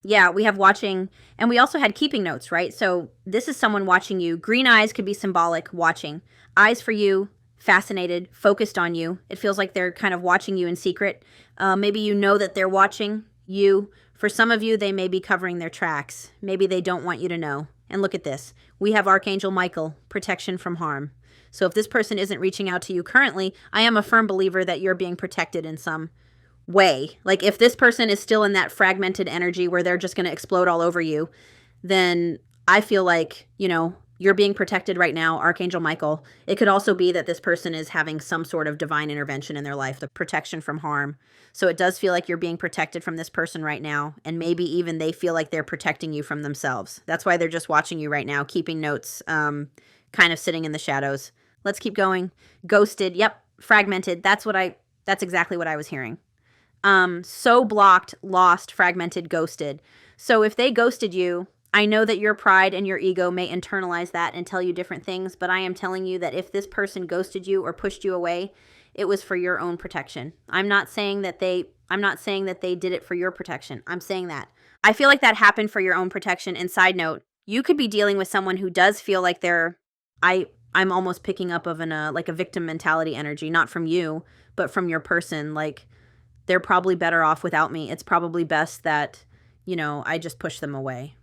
Yeah, we have watching, and we also had keeping notes, right? So this is someone watching you. Green eyes could be symbolic, watching. Eyes for you, fascinated, focused on you. It feels like they're kind of watching you in secret. Maybe you know that they're watching you. For some of you, they may be covering their tracks. Maybe they don't want you to know. And look at this. We have Archangel Michael, protection from harm. So if this person isn't reaching out to you currently, I am a firm believer that you're being protected in some way. Like if this person is still in that fragmented energy where they're just going to explode all over you, then I feel like, you're being protected right now, Archangel Michael. It could also be that this person is having some sort of divine intervention in their life, the protection from harm. So it does feel like you're being protected from this person right now, and maybe even they feel like they're protecting you from themselves. That's why they're just watching you right now, keeping notes, kind of sitting in the shadows. Let's keep going. Ghosted. Yep. Fragmented. That's exactly what I was hearing. So blocked, lost, fragmented, ghosted. So if they ghosted you, I know that your pride and your ego may internalize that and tell you different things, but I am telling you that if this person ghosted you or pushed you away, it was for your own protection. I'm not saying that they did it for your protection. I'm saying that. I feel like that happened for your own protection. And side note, you could be dealing with someone who does feel like I'm almost picking up of like a victim mentality energy, not from you, but from your person. Like, they're probably better off without me. It's probably best that, I just push them away.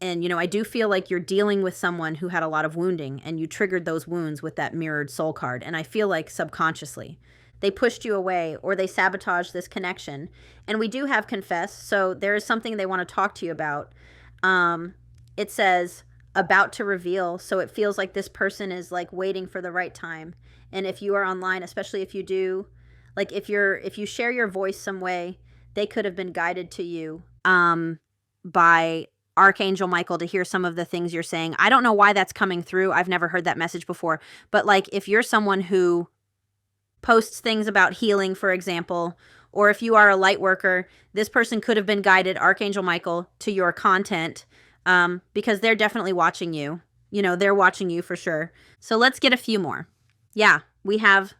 And, I do feel like you're dealing with someone who had a lot of wounding, and you triggered those wounds with that mirrored soul card. And I feel like subconsciously they pushed you away, or they sabotaged this connection. And we do have confess. So there is something they want to talk to you about. It says about to reveal. So it feels like this person is like waiting for the right time. And if you are online, especially if you do, like if you share your voice some way, they could have been guided to you by Archangel Michael to hear some of the things you're saying. I don't know why that's coming through. I've never heard that message before. But like if you're someone who posts things about healing, for example, or if you are a light worker, this person could have been guided, Archangel Michael, to your content because they're definitely watching you. They're watching you for sure. So let's get a few more. Yeah, we have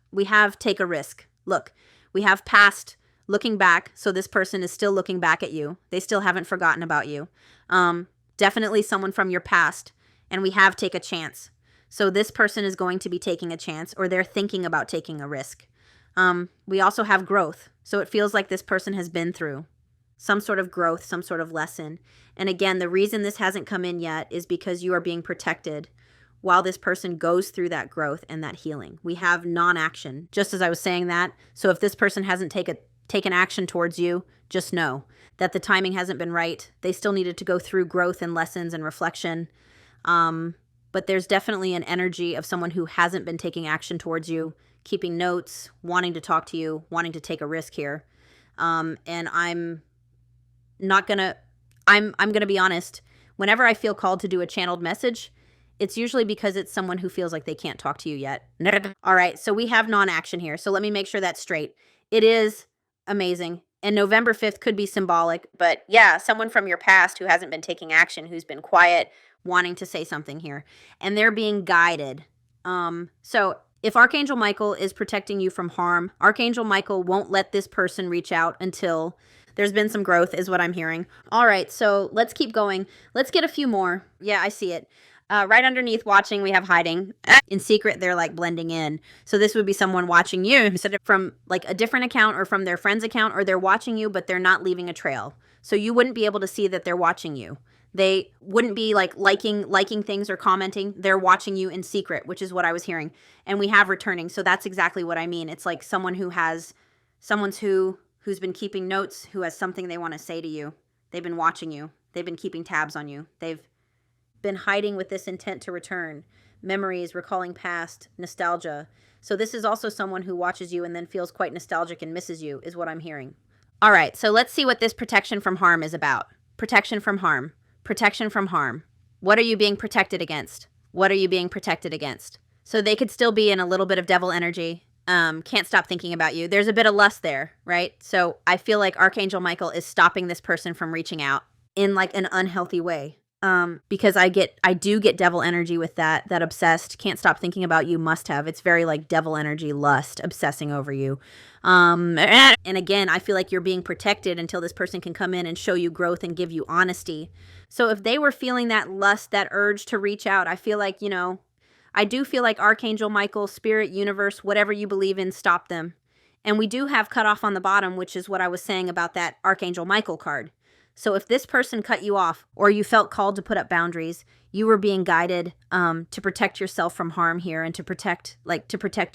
take a risk. Look, we have past, looking back. So this person is still looking back at you. They still haven't forgotten about you. Definitely someone from your past. And we have take a chance. So this person is going to be taking a chance, or they're thinking about taking a risk. We also have growth. So it feels like this person has been through some sort of growth, some sort of lesson. And again, the reason this hasn't come in yet is because you are being protected while this person goes through that growth and that healing. We have non-action, just as I was saying that. So if this person hasn't taken action towards you, just know that the timing hasn't been right. They still needed to go through growth and lessons and reflection. But there's definitely an energy of someone who hasn't been taking action towards you, keeping notes, wanting to talk to you, wanting to take a risk here. And I'm going to be honest. Whenever I feel called to do a channeled message, it's usually because it's someone who feels like they can't talk to you yet. All right, so we have non-action here. So let me make sure that's straight. It is amazing. And November 5th could be symbolic. But yeah, someone from your past who hasn't been taking action, who's been quiet, wanting to say something here. And they're being guided. So if Archangel Michael is protecting you from harm, Archangel Michael won't let this person reach out until there's been some growth, is what I'm hearing. All right, so let's keep going. Let's get a few more. Yeah, I see it. Right underneath watching, we have hiding. In secret, they're like blending in. So this would be someone watching you instead of from like a different account or from their friend's account, or they're watching you, but they're not leaving a trail. So you wouldn't be able to see that they're watching you. They wouldn't be like liking things or commenting. They're watching you in secret, which is what I was hearing. And we have returning. So that's exactly what I mean. It's like someone who's been keeping notes, who has something they want to say to you. They've been watching you. They've been keeping tabs on you. They've been hiding with this intent to return. Memories, recalling past, nostalgia. So this is also someone who watches you and then feels quite nostalgic and misses you, is what I'm hearing. All right, so let's see what this protection from harm is about. Protection from harm. Protection from harm. What are you being protected against? What are you being protected against? So they could still be in a little bit of devil energy. Can't stop thinking about you. There's a bit of lust there, right? So I feel like Archangel Michael is stopping this person from reaching out in like an unhealthy way. because I do get devil energy with that obsessed, can't stop thinking about you, must have. It's very like devil energy, lust, obsessing over you. And again, I feel like you're being protected until this person can come in and show you growth and give you honesty. So if they were feeling that lust, that urge to reach out, I feel like, I do feel like Archangel Michael, Spirit, Universe, whatever you believe in, stop them. And we do have cut off on the bottom, which is what I was saying about that Archangel Michael card. So if this person cut you off or you felt called to put up boundaries, you were being guided to protect yourself from harm here and to protect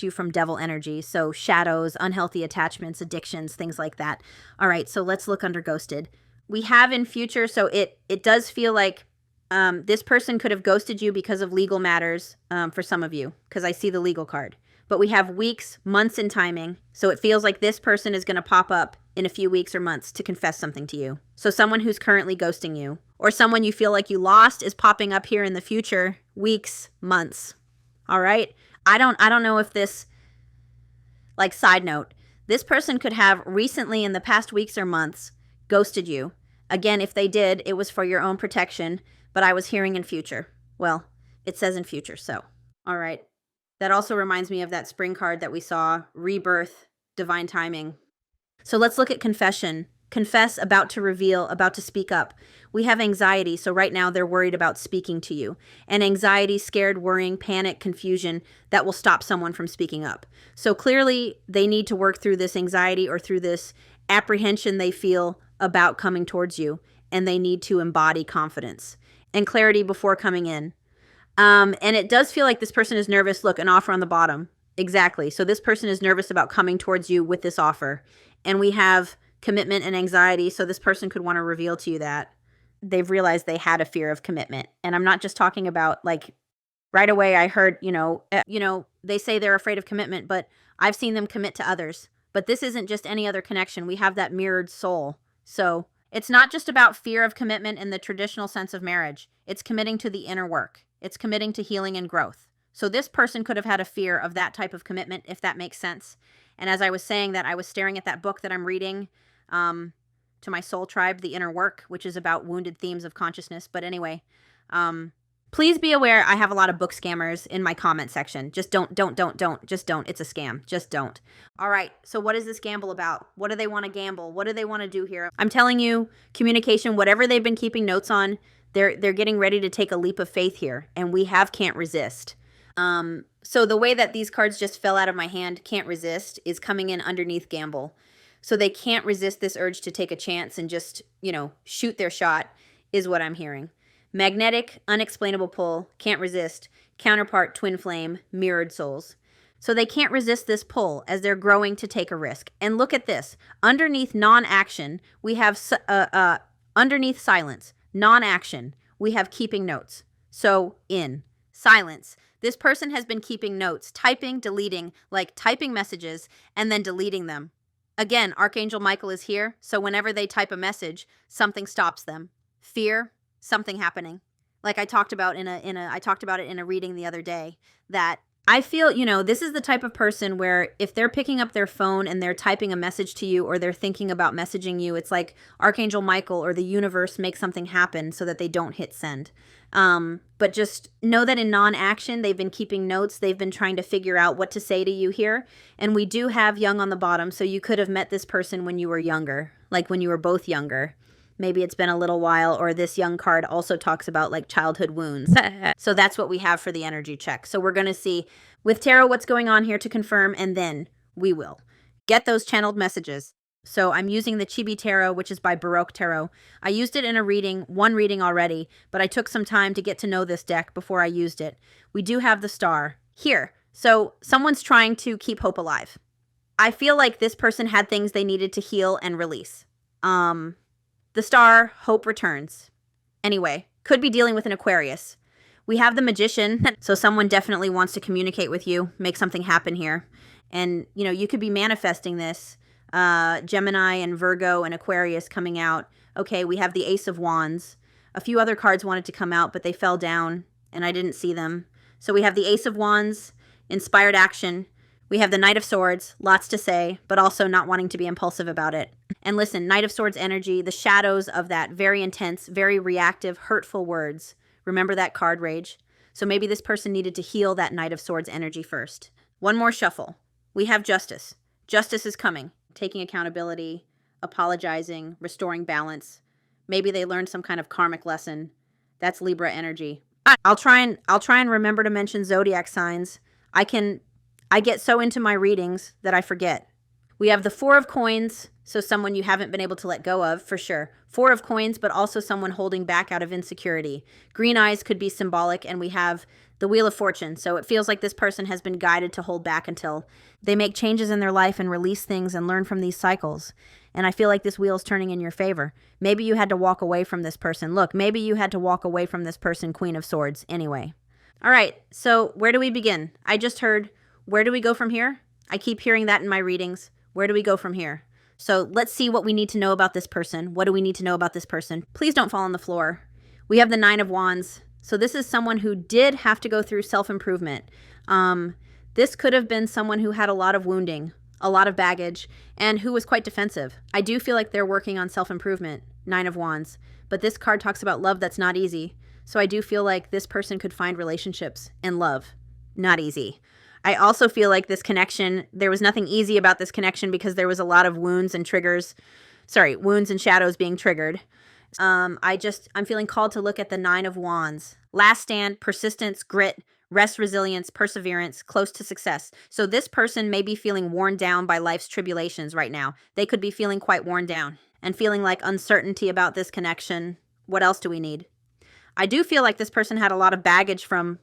you from devil energy. So shadows, unhealthy attachments, addictions, things like that. All right, so let's look under ghosted. We have in future, so it does feel like this person could have ghosted you because of legal matters for some of you, because I see the legal card. But we have weeks, months in timing. So it feels like this person is going to pop up in a few weeks or months to confess something to you. So someone who's currently ghosting you or someone you feel like you lost is popping up here in the future, weeks, months. All right. I don't know if this, like, side note, this person could have recently in the past weeks or months ghosted you. Again, if they did, it was for your own protection, but I was hearing in future. Well, it says in future. So, all right. That also reminds me of that spring card that we saw, rebirth, divine timing. So let's look at confession. Confess, about to reveal, about to speak up. We have anxiety, so right now they're worried about speaking to you. And anxiety, scared, worrying, panic, confusion, that will stop someone from speaking up. So clearly they need to work through this anxiety or through this apprehension they feel about coming towards you. And they need to embody confidence and clarity before coming in. And it does feel like this person is nervous. Look, an offer on the bottom. Exactly. So this person is nervous about coming towards you with this offer. And we have commitment and anxiety. So this person could want to reveal to you that they've realized they had a fear of commitment. And I'm not just talking about, like, right away I heard, they say they're afraid of commitment, but I've seen them commit to others. But this isn't just any other connection. We have that mirrored soul. So it's not just about fear of commitment in the traditional sense of marriage. It's committing to the inner work. It's committing to healing and growth. So this person could have had a fear of that type of commitment, if that makes sense. And as I was saying that, I was staring at that book that I'm reading, to my soul tribe, The Inner Work, which is about wounded themes of consciousness. But anyway, please be aware I have a lot of book scammers in my comment section. Just don't. Just don't. It's a scam. Just don't. All right. So what is this gamble about? What do they want to gamble? What do they want to do here? I'm telling you, communication, whatever they've been keeping notes on, they're getting ready to take a leap of faith here. And we have can't resist. So the way that these cards just fell out of my hand, can't resist, is coming in underneath gamble. So they can't resist this urge to take a chance and just, shoot their shot, is what I'm hearing. Magnetic, unexplainable pull, can't resist. Counterpart, twin flame, mirrored souls. So they can't resist this pull as they're growing to take a risk. And look at this. Underneath non-action, we have, underneath silence, non-action, we have keeping notes. So in silence, this person has been keeping notes, typing, deleting, like typing messages and then deleting them. Again, Archangel Michael is here, so whenever they type a message, something stops them. Fear, something happening. Like I talked about I talked about it in a reading the other day, that I feel, this is the type of person where if they're picking up their phone and they're typing a message to you or they're thinking about messaging you, it's like Archangel Michael or the universe make something happen so that they don't hit send. But just know that in non-action, they've been keeping notes. They've been trying to figure out what to say to you here. And we do have young on the bottom. So you could have met this person when you were younger, like when you were both younger. Maybe it's been a little while, or this young card also talks about like childhood wounds. So that's what we have for the energy check. So we're going to see with tarot what's going on here to confirm, and then we will get those channeled messages. So I'm using the Chibi Tarot, which is by Baroque Tarot. I used it in a reading, one reading already, but I took some time to get to know this deck before I used it. We do have the star here. So someone's trying to keep hope alive. I feel like this person had things they needed to heal and release. The star, hope returns. Anyway, could be dealing with an Aquarius. We have the Magician, so someone definitely wants to communicate with you, make something happen here. And, you could be manifesting this. Gemini and Virgo and Aquarius coming out. Okay, we have the Ace of Wands. A few other cards wanted to come out, but they fell down, and I didn't see them. So we have the Ace of Wands, inspired action. We have the Knight of Swords, lots to say, but also not wanting to be impulsive about it. And listen, Knight of Swords energy, the shadows of that very intense, very reactive, hurtful words. Remember that card rage? So maybe this person needed to heal that Knight of Swords energy first. One more shuffle. We have Justice. Justice is coming. Taking accountability, apologizing, restoring balance. Maybe they learned some kind of karmic lesson. That's Libra energy. I'll try and remember to mention zodiac signs. I get so into my readings that I forget. We have the Four of Coins, so someone you haven't been able to let go of, for sure. Four of Coins, but also someone holding back out of insecurity. Green eyes could be symbolic, and we have the Wheel of Fortune, so it feels like this person has been guided to hold back until they make changes in their life and release things and learn from these cycles. And I feel like this wheel is turning in your favor. Maybe you had to walk away from this person. Look, maybe you had to walk away from this person, Queen of Swords, anyway. All right, so where do we begin? I just heard, where do we go from here? I keep hearing that in my readings. Where do we go from here? So let's see what we need to know about this person. What do we need to know about this person? Please don't fall on the floor. We have the Nine of Wands. So this is someone who did have to go through self-improvement. This could have been someone who had a lot of wounding, a lot of baggage, and who was quite defensive. I do feel like they're working on self-improvement, Nine of Wands. But this card talks about love that's not easy. So I do feel like this person could find relationships and love. Not easy. I also feel like this connection, there was nothing easy about this connection because there was a lot of wounds and shadows being triggered. I'm feeling called to look at the Nine of Wands. Last stand, persistence, grit, rest, resilience, perseverance, close to success. So this person may be feeling worn down by life's tribulations right now. They could be feeling quite worn down and feeling like uncertainty about this connection. What else do we need? I do feel like this person had a lot of baggage from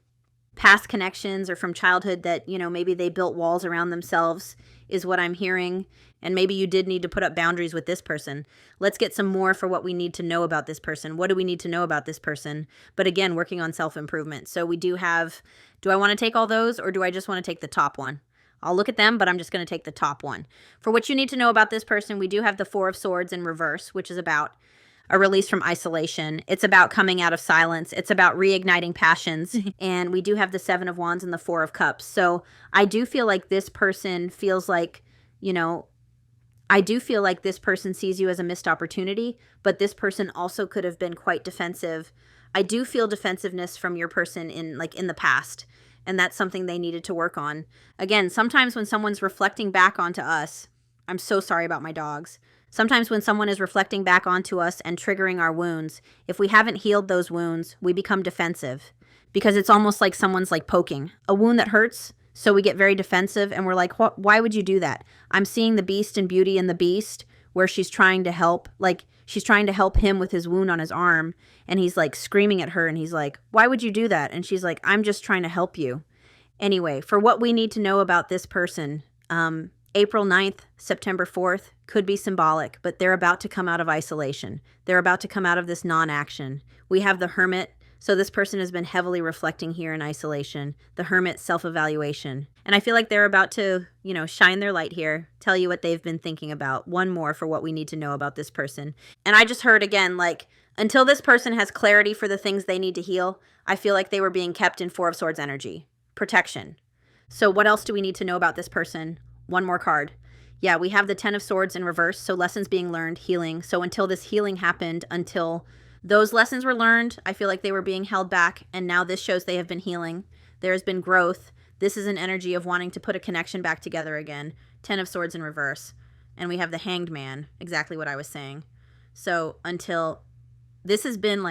past connections or from childhood that, maybe they built walls around themselves is what I'm hearing. And maybe you did need to put up boundaries with this person. Let's get some more for what we need to know about this person. What do we need to know about this person? But again, working on self-improvement. So we do have, do I want to take all those or do I just want to take the top one? I'll look at them, but I'm just going to take the top one. For what you need to know about this person, we do have the Four of Swords in reverse, which is about a release from isolation. It's about coming out of silence. It's about reigniting passions. And we do have the Seven of Wands and the Four of Cups. So I do feel like this person feels like, I do feel like this person sees you as a missed opportunity, but this person also could have been quite defensive. I do feel defensiveness from your person in the past, and that's something they needed to work on. Again, sometimes when someone's reflecting back onto us, I'm so sorry about my dogs. Sometimes when someone is reflecting back onto us and triggering our wounds, if we haven't healed those wounds, we become defensive because it's almost like someone's poking. A wound that hurts, so we get very defensive and we're like, why would you do that? I'm seeing the Beast and Beauty in the Beast where she's trying to help. She's trying to help him with his wound on his arm and he's screaming at her and he's like, why would you do that? And she's like, I'm just trying to help you. Anyway, for what we need to know about this person, April 9th, September 4th could be symbolic, but they're about to come out of isolation. They're about to come out of this non-action. We have the Hermit. So this person has been heavily reflecting here in isolation. The Hermit, self-evaluation. And I feel like they're about to, shine their light here, tell you what they've been thinking about. One more for what we need to know about this person. And I just heard again, until this person has clarity for the things they need to heal, I feel like they were being kept in Four of Swords energy. Protection. So what else do we need to know about this person? One more card. Yeah, we have the Ten of Swords in reverse. So lessons being learned, healing. So until this healing happened, until those lessons were learned, I feel like they were being held back. And now this shows they have been healing. There has been growth. This is an energy of wanting to put a connection back together again. Ten of Swords in reverse. And we have the Hanged Man. Exactly what I was saying. So until this has been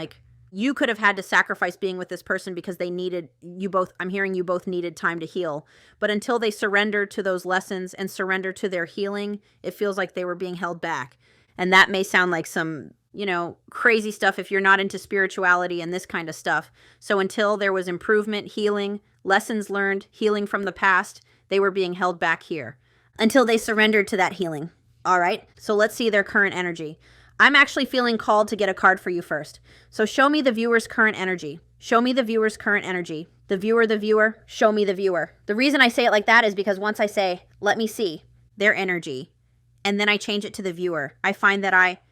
you could have had to sacrifice being with this person because they needed you both. I'm hearing you both needed time to heal. But until they surrender to those lessons and surrender to their healing, it feels like they were being held back. And that may sound like some, crazy stuff if you're not into spirituality and this kind of stuff. So until there was improvement, healing, lessons learned, healing from the past, they were being held back here until they surrendered to that healing. All right. So let's see their current energy. I'm actually feeling called to get a card for you first. So show me the viewer's current energy. Show me the viewer's current energy. The viewer, show me the viewer. The reason I say it like that is because once I say, let me see their energy, and then I change it to the viewer, I find that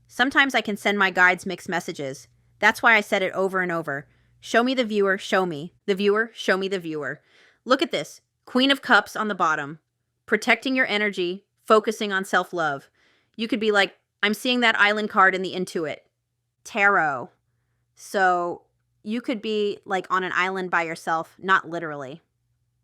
sometimes I can send my guides mixed messages. That's why I said it over and over. Show me the viewer, show me. The viewer, show me the viewer. Look at this. Queen of Cups on the bottom, protecting your energy, focusing on self-love. You could be like, I'm seeing that island card in the Intuit. Tarot. So you could be like on an island by yourself, not literally.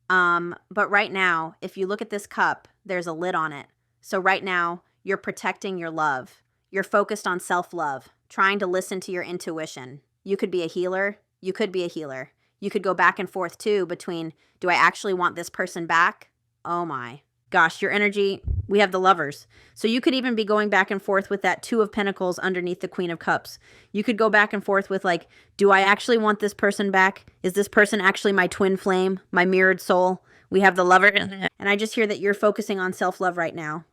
But right now, if you look at this cup, there's a lid on it. So right now, you're protecting your love. You're focused on self-love, trying to listen to your intuition. You could be a healer. You could be a healer. You could go back and forth too between, do I actually want this person back? Oh my gosh, your energy, we have the Lovers. So you could even be going back and forth with that Two of Pentacles underneath the Queen of Cups. You could go back and forth with like, do I actually want this person back? Is this person actually my twin flame, my mirrored soul? We have the Lover. And I just hear that you're focusing on self-love right now.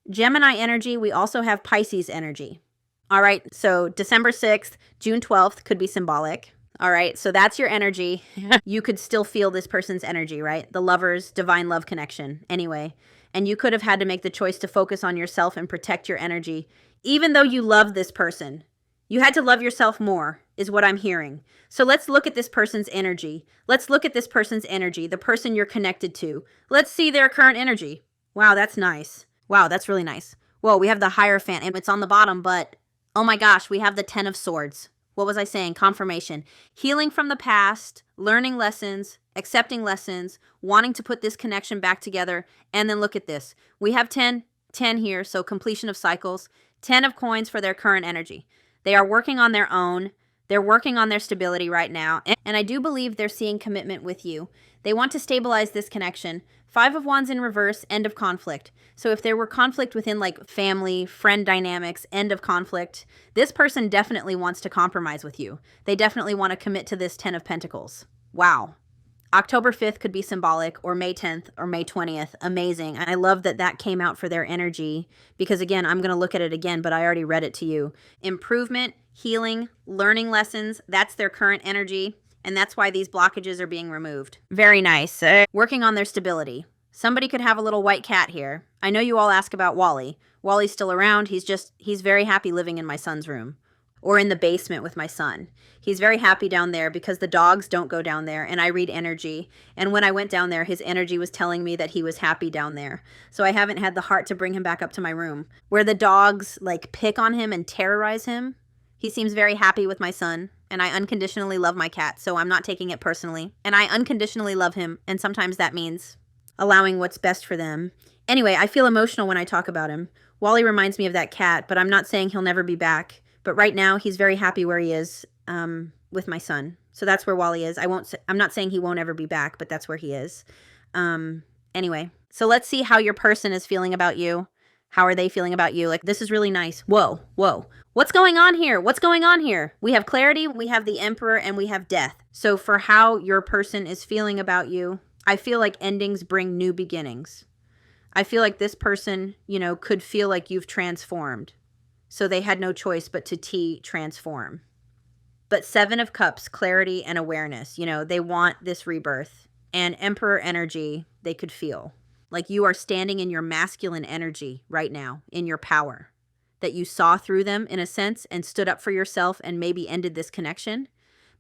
Gemini energy, we also have Pisces energy. All right, so December 6th, June 12th could be symbolic. All right, so that's your energy. You could still feel this person's energy, right? The Lovers, divine love connection, anyway. And you could have had to make the choice to focus on yourself and protect your energy. Even though you love this person, you had to love yourself more, is what I'm hearing. So let's look at this person's energy. Let's look at this person's energy, the person you're connected to. Let's see their current energy. Wow, that's nice. Wow, that's really nice. Whoa, we have the Hierophant, and it's on the bottom, but oh my gosh, we have the Ten of Swords. What was I saying? Confirmation. Healing from the past, learning lessons, accepting lessons, wanting to put this connection back together. And then look at this. We have 10 here, so completion of cycles. 10 of coins for their current energy. They are working on their own. They're working on their stability right now. And I do believe they're seeing commitment with you. They want to stabilize this connection. 5 of Wands in reverse, end of conflict. So if there were conflict within like family, friend dynamics, end of conflict, this person definitely wants to compromise with you. They definitely want to commit to this 10 of Pentacles. Wow. October 5th could be symbolic, or May 10th or May 20th. Amazing. I love that that came out for their energy because, again, I'm going to look at it again, but I already read it to you. Improvement, healing, learning lessons, that's their current energy. And that's why these blockages are being removed. Very nice. Working on their stability. Somebody could have a little white cat here. I know you all ask about Wally. Wally's still around. He's very happy living in my son's room or in the basement with my son. He's very happy down there because the dogs don't go down there, and I read energy. And when I went down there, his energy was telling me that he was happy down there. So I haven't had the heart to bring him back up to my room where the dogs like pick on him and terrorize him. He seems very happy with my son. And I unconditionally love my cat, so I'm not taking it personally. And I unconditionally love him, and sometimes that means allowing what's best for them. Anyway, I feel emotional when I talk about him. Wally reminds me of that cat, but I'm not saying he'll never be back. But right now, he's very happy where he is with my son. So that's where Wally is. I'm not saying he won't ever be back, but that's where he is. Anyway, so let's see how your person is feeling about you. How are they feeling about you? Like, this is really nice. Whoa, whoa. What's going on here? What's going on here? We have clarity, we have the Emperor, and we have death. So for how your person is feeling about you, I feel like endings bring new beginnings. I feel like this person, could feel like you've transformed. So they had no choice but to transform. But 7 of Cups, clarity and awareness. They want this rebirth. And Emperor energy, they could feel. Like you are standing in your masculine energy right now, in your power. That you saw through them in a sense and stood up for yourself and maybe ended this connection.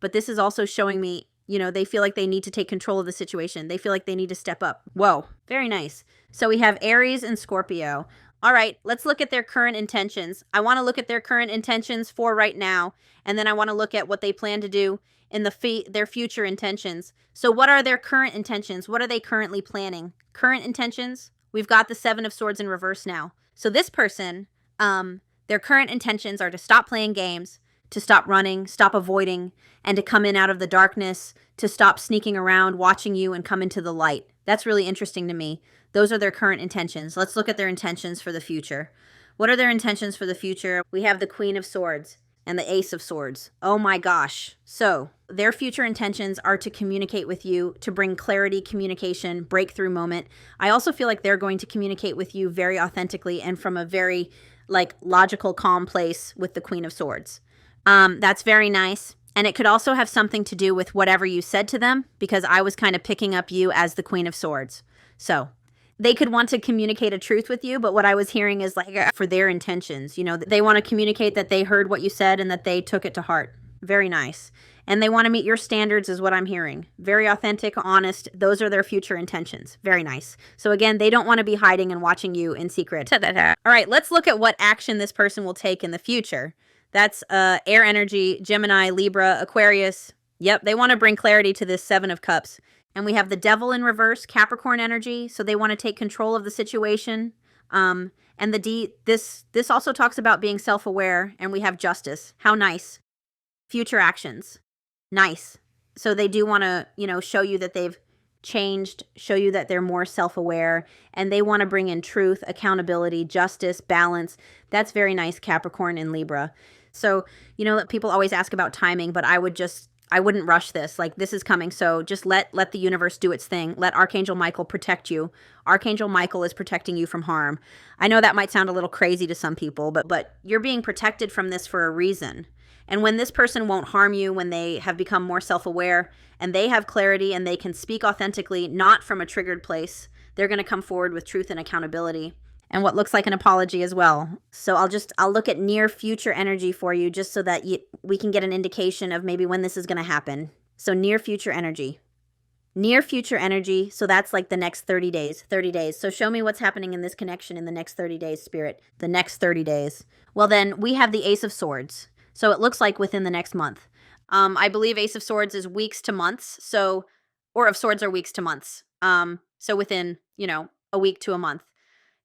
But this is also showing me, they feel like they need to take control of the situation. They feel like they need to step up. Whoa, very nice. So we have Aries and Scorpio. All right, let's look at their current intentions. I want to look at their current intentions for right now. And then I want to look at what they plan to do in their future intentions. So what are their current intentions? What are they currently planning? Current intentions, we've got the 7 of Swords in reverse now. So this person, their current intentions are to stop playing games, to stop running, stop avoiding, and to come in out of the darkness, to stop sneaking around, watching you, and come into the light. That's really interesting to me. Those are their current intentions. Let's look at their intentions for the future. What are their intentions for the future? We have the Queen of Swords and the Ace of Swords. Oh my gosh. So their future intentions are to communicate with you, to bring clarity, communication, breakthrough moment. I also feel like they're going to communicate with you very authentically and from a very logical, calm place with the Queen of Swords. That's very nice. And it could also have something to do with whatever you said to them, because I was kind of picking up you as the Queen of Swords. So they could want to communicate a truth with you, but what I was hearing is for their intentions, they want to communicate that they heard what you said and that they took it to heart. Very nice. And they want to meet your standards is what I'm hearing. Very authentic, honest. Those are their future intentions. Very nice. So again, they don't want to be hiding and watching you in secret. All right, let's look at what action this person will take in the future. That's air energy, Gemini, Libra, Aquarius. Yep, they want to bring clarity to this Seven of Cups. And we have the Devil in reverse, Capricorn energy. So they want to take control of the situation. And this also talks about being self-aware, and we have Justice. How nice. Future actions. Nice. So they do want to, show you that they've changed, show you that they're more self-aware, and they want to bring in truth, accountability, justice, balance. That's very nice, Capricorn and Libra. So, people always ask about timing, but I wouldn't rush this. Like, this is coming. So just let the universe do its thing. Let Archangel Michael protect you. Archangel Michael is protecting you from harm. I know that might sound a little crazy to some people, but you're being protected from this for a reason. And when this person won't harm you, when they have become more self-aware and they have clarity and they can speak authentically, not from a triggered place, they're going to come forward with truth and accountability and what looks like an apology as well. So I'll look at near future energy for you just so that we can get an indication of maybe when this is going to happen. So near future energy. Near future energy, so that's like the next 30 days. 30 days. So show me what's happening in this connection in the next 30 days, Spirit. The next 30 days. Well, then we have the Ace of Swords. So it looks like within the next month. I believe Ace of Swords is weeks to months. Or of Swords are weeks to months. So within, a week to a month.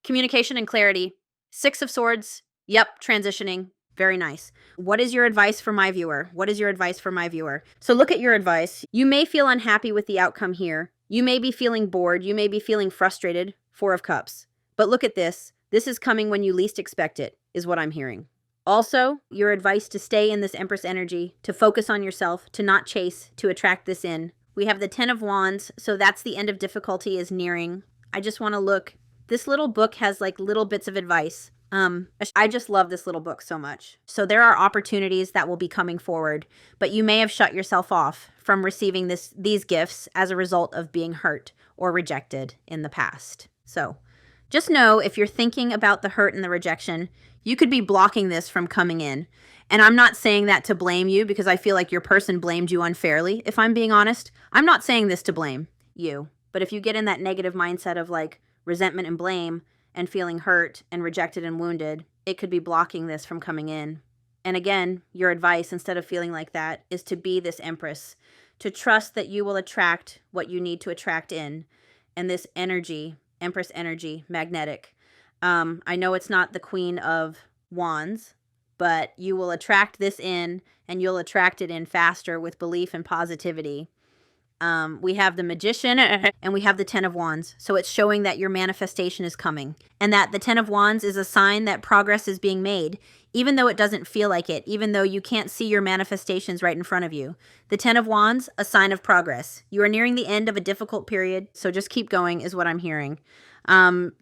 Communication and clarity. Six of Swords. Yep, transitioning. Very nice. What is your advice for my viewer? What is your advice for my viewer? So look at your advice. You may feel unhappy with the outcome here. You may be feeling bored. You may be feeling frustrated. Four of Cups. But look at this. This is coming when you least expect it, is what I'm hearing. Also, your advice to stay in this Empress energy, to focus on yourself, to not chase, to attract this in. We have the Ten of Wands, so that's the end of difficulty is nearing. I just want to look. This little book has like little bits of advice. I just love this little book so much. So there are opportunities that will be coming forward, but you may have shut yourself off from receiving these gifts as a result of being hurt or rejected in the past. So just know if you're thinking about the hurt and the rejection, you could be blocking this from coming in. And I'm not saying that to blame you because I feel like your person blamed you unfairly. If I'm being honest, I'm not saying this to blame you. But if you get in that negative mindset of like resentment and blame and feeling hurt and rejected and wounded, it could be blocking this from coming in. And again, your advice, instead of feeling like that, is to be this Empress, to trust that you will attract what you need to attract in. And this energy, Empress energy, magnetic. I know it's not the Queen of Wands, but you will attract this in, and you'll attract it in faster with belief and positivity. We have the Magician and we have the Ten of Wands. So it's showing that your manifestation is coming, and that the Ten of Wands is a sign that progress is being made, even though it doesn't feel like it, even though you can't see your manifestations right in front of you. The Ten of Wands, a sign of progress. You are nearing the end of a difficult period, so just keep going is what I'm hearing.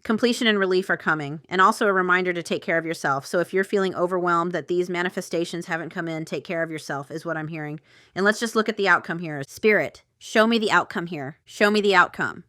Completion and relief are coming, and also a reminder to take care of yourself. So if you're feeling overwhelmed that these manifestations haven't come in, take care of yourself is what I'm hearing. And let's just look at the outcome here. Spirit, show me the outcome here. Show me the outcome.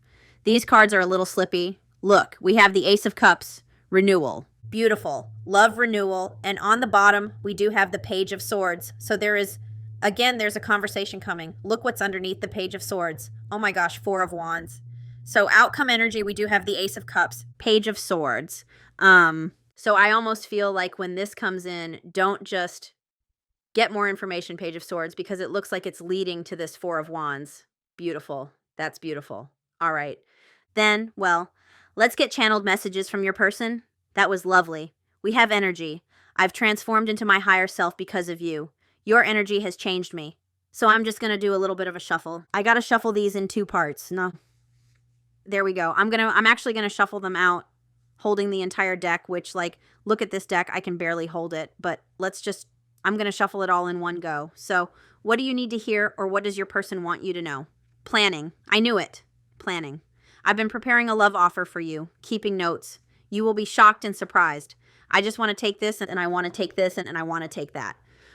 These cards are a little slippy. Look, we have the Ace of Cups, renewal. Beautiful. Love, renewal. And on the bottom, we do have the Page of Swords. So there's a conversation coming. Look what's underneath the Page of Swords. Oh my gosh, Four of Wands. So outcome energy, we do have the Ace of Cups, Page of Swords. So I almost feel like when this comes in, don't just get more information, Page of Swords, because it looks like it's leading to this Four of Wands. Beautiful. That's beautiful. All right. Then, well, let's get channeled messages from your person. That was lovely. We have energy. I've transformed into my higher self because of you. Your energy has changed me. So I'm just going to do a little bit of a shuffle. I got to shuffle these in two parts. No. There we go. I'm actually going to shuffle them out, holding the entire deck, which, like, look at this deck. I can barely hold it, but I'm going to shuffle it all in one go. So what do you need to hear, or what does your person want you to know? Planning. I knew it. Planning. I've been preparing a love offer for you, keeping notes. You will be shocked and surprised. I just want to take this, and I want to take this, and I want to take that.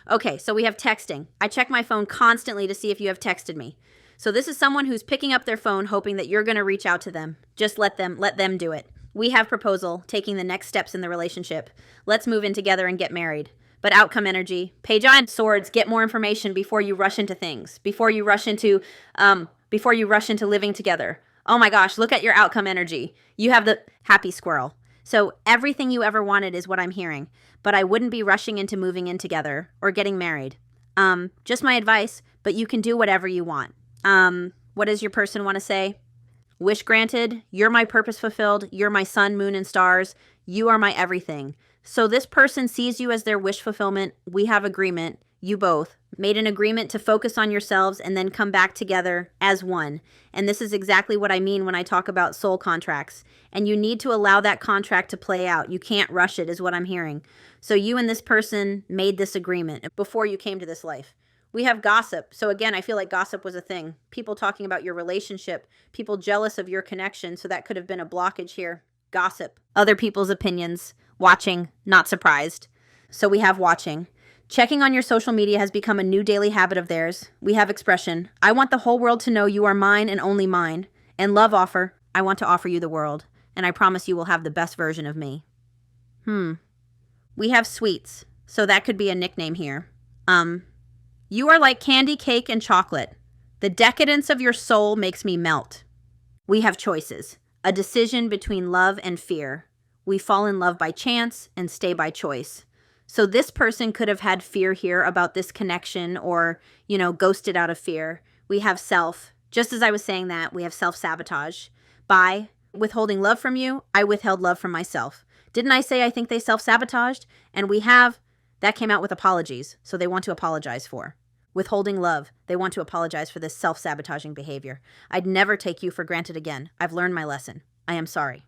Okay, so we have texting. I check my phone constantly to see if you have texted me. So this is someone who's picking up their phone hoping that you're going to reach out to them. Just let them do it. We have proposal, taking the next steps in the relationship. Let's move in together and get married. But outcome energy, Page of Swords, get more information before you rush into things, before you rush into living together. Oh my gosh, look at your outcome energy. You have the happy squirrel. So everything you ever wanted is what I'm hearing, but I wouldn't be rushing into moving in together or getting married. Just my advice, but you can do whatever you want. What does your person want to say? Wish granted. You're my purpose fulfilled. You're my sun, moon, and stars. You are my everything. So this person sees you as their wish fulfillment. We have agreement. You both made an agreement to focus on yourselves and then come back together as one. And this is exactly what I mean when I talk about soul contracts. And you need to allow that contract to play out. You can't rush it, is what I'm hearing. So you and this person made this agreement before you came to this life. We have gossip. So again, I feel like gossip was a thing. People talking about your relationship, people jealous of your connection. So that could have been a blockage here. Gossip. Other people's opinions. Watching. Not surprised. So we have watching. Checking on your social media has become a new daily habit of theirs. We have expression. I want the whole world to know you are mine and only mine. And love offer. I want to offer you the world. And I promise you will have the best version of me. We have sweets. So that could be a nickname here. You are like candy, cake, and chocolate. The decadence of your soul makes me melt. We have choices. A decision between love and fear. We fall in love by chance and stay by choice. So this person could have had fear here about this connection or, ghosted out of fear. We have self. Just as I was saying that, we have self-sabotage. By withholding love from you, I withheld love from myself. Didn't I say I think they self-sabotaged? And that came out with apologies. So they want to apologize for. Withholding love. They want to apologize for this self-sabotaging behavior. I'd never take you for granted again. I've learned my lesson. I am sorry.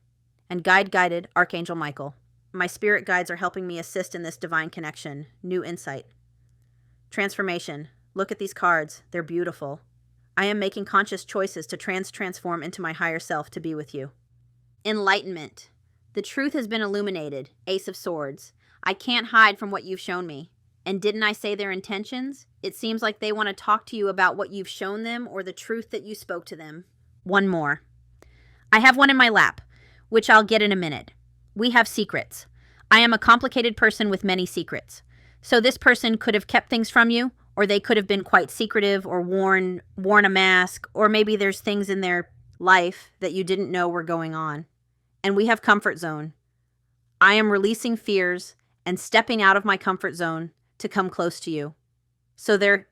And guided, Archangel Michael. My spirit guides are helping me assist in this divine connection. New insight. Transformation. Look at these cards. They're beautiful. I am making conscious choices to transform into my higher self to be with you. Enlightenment. The truth has been illuminated. Ace of Swords. I can't hide from what you've shown me. And didn't I say their intentions? It seems like they want to talk to you about what you've shown them or the truth that you spoke to them. One more. I have one in my lap, which I'll get in a minute. We have secrets. I am a complicated person with many secrets. So this person could have kept things from you, or they could have been quite secretive or worn a mask, or maybe there's things in their life that you didn't know were going on. And we have comfort zone. I am releasing fears and stepping out of my comfort zone to come close to you. So they're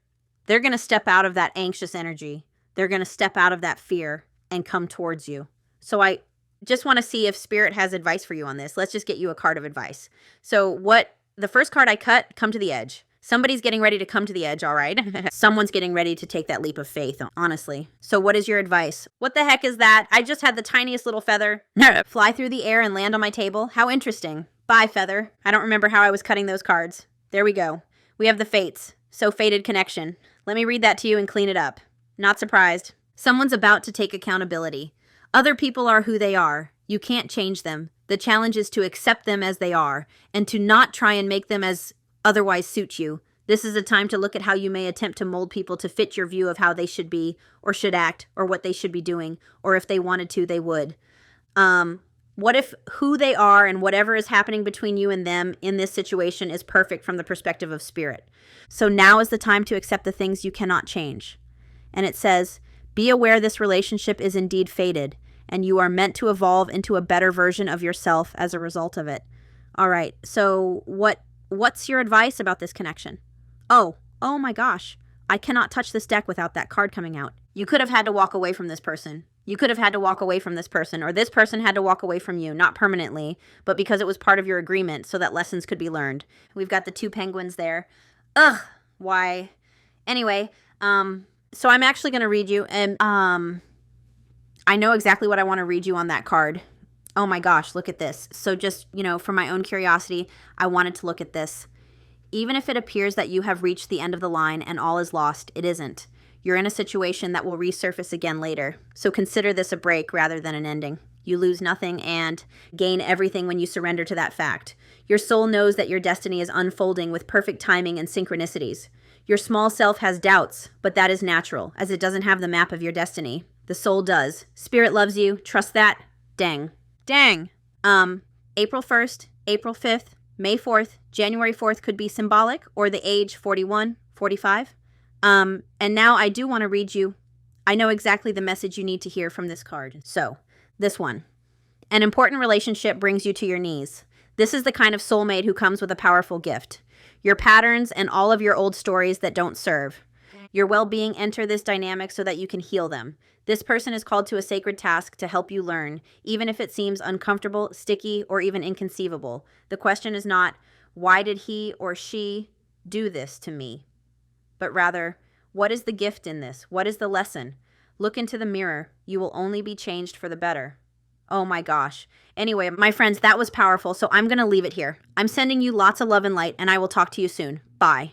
going to step out of that anxious energy. They're going to step out of that fear and come towards you. So I just want to see if Spirit has advice for you on this. Let's just get you a card of advice. So the first card I cut, come to the edge. Somebody's getting ready to come to the edge, all right? Someone's getting ready to take that leap of faith, honestly. So what is your advice? What the heck is that? I just had the tiniest little feather fly through the air and land on my table. How interesting. Bye, feather. I don't remember how I was cutting those cards. There we go. We have the fates. So fated connection. Let me read that to you and clean it up. Not surprised. Someone's about to take accountability. Other people are who they are. You can't change them. The challenge is to accept them as they are and to not try and make them as otherwise suit you. This is a time to look at how you may attempt to mold people to fit your view of how they should be or should act or what they should be doing, or if they wanted to, they would. What if who they are and whatever is happening between you and them in this situation is perfect from the perspective of Spirit? So now is the time to accept the things you cannot change. And it says, be aware this relationship is indeed fated, and you are meant to evolve into a better version of yourself as a result of it. All right, so what's your advice about this connection? Oh my gosh. I cannot touch this deck without that card coming out. You could have had to walk away from this person. You could have had to walk away from this person, or this person had to walk away from you, not permanently, but because it was part of your agreement so that lessons could be learned. We've got the two penguins there. Ugh, why? Anyway, so I'm actually going to read you, and I know exactly what I want to read you on that card. Oh my gosh, look at this. So just, for my own curiosity, I wanted to look at this. Even if it appears that you have reached the end of the line and all is lost, it isn't. You're in a situation that will resurface again later. So consider this a break rather than an ending. You lose nothing and gain everything when you surrender to that fact. Your soul knows that your destiny is unfolding with perfect timing and synchronicities. Your small self has doubts, but that is natural, as it doesn't have the map of your destiny. The soul does. Spirit loves you. Trust that. Dang. April 1st, April 5th, May 4th, January 4th could be symbolic, or the age 41, 45. And now I do want to read you. I know exactly the message you need to hear from this card. So, this one. An important relationship brings you to your knees. This is the kind of soulmate who comes with a powerful gift. Your patterns and all of your old stories that don't serve. Your well-being enter this dynamic so that you can heal them. This person is called to a sacred task to help you learn, even if it seems uncomfortable, sticky, or even inconceivable. The question is not, why did he or she do this to me? But rather, what is the gift in this? What is the lesson? Look into the mirror. You will only be changed for the better. Oh my gosh. Anyway, my friends, that was powerful, so I'm going to leave it here. I'm sending you lots of love and light, and I will talk to you soon. Bye.